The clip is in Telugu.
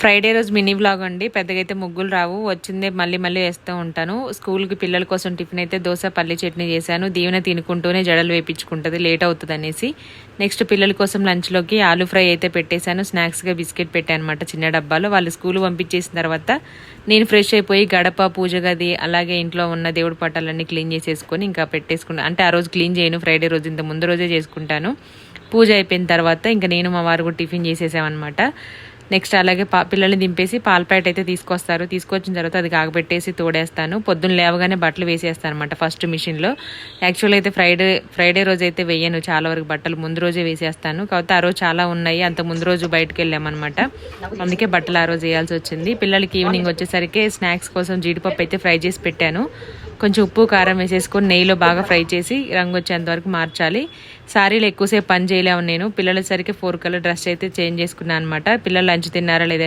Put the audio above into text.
ఫ్రైడే రోజు మినీ వ్లాగ్ అండి. పెద్దగా అయితే ముగ్గులు రావు, వచ్చిందే మళ్ళీ మళ్ళీ వేస్తూ ఉంటాను. స్కూల్కి పిల్లల కోసం టిఫిన్ అయితే దోశ పల్లి చట్నీ చేశాను. దీవెన తినుకుంటూనే జడలు వేయించుకుంటుంది, లేట్ అవుతుంది అనేసి. నెక్స్ట్ పిల్లల కోసం లంచ్లోకి ఆలూ ఫ్రై అయితే పెట్టేశాను. స్నాక్స్గా బిస్కెట్ పెట్టాను అనమాట చిన్న డబ్బాలో. వాళ్ళు స్కూల్ పంపించేసిన తర్వాత నేను ఫ్రెష్ అయిపోయి గడప, పూజ గది, అలాగే ఇంట్లో ఉన్న దేవుడి పటాలన్నీ క్లీన్ చేసేసుకొని ఇంకా పెట్టేసుకున్నాను. అంటే ఆ రోజు క్లీన్ చేయను, ఫ్రైడే రోజు ఇంత ముందు రోజే చేసుకుంటాను. పూజ అయిపోయిన తర్వాత ఇంకా నేను మా వారు కూడా టిఫిన్ చేసేసామన్నమాట. నెక్స్ట్ అలాగే పిల్లల్ని దింపేసి పాల ప్యాకెట్ అయితే తీసుకొస్తారు. తీసుకొచ్చిన తర్వాత అది కాగబెట్టేసి తోడేస్తాను. పొద్దున్న లేవగానే బట్టలు వేసేస్తాను అనమాట ఫస్ట్ మిషన్లో. యాక్చువల్ అయితే ఫ్రైడే రోజు అయితే వేయను, చాలా వరకు బట్టలు ముందు రోజే వేసేస్తాను. కాకపోతే ఆ రోజు చాలా ఉన్నాయి, అంత ముందు రోజు బయటకు వెళ్ళామన్నమాట. అందుకే బట్టలు ఆ రోజు వేయాల్సి వచ్చింది. పిల్లలకి ఈవినింగ్ వచ్చేసరికి స్నాక్స్ కోసం జీడిపప్పు అయితే ఫ్రై చేసి పెట్టాను. కొంచెం ఉప్పు కారం వేసేసుకొని నెయ్యిలో బాగా ఫ్రై చేసి రంగు వచ్చేంత వరకు మార్చాలి. శారీలో ఎక్కువసేపు పని చేయలేము నేను. పిల్లల సరికి 4 కలర్ డ్రెస్ అయితే చేంజ్ చేసుకున్నాను అనమాట. పిల్లలు లంచ్ తిన్నారా లేదని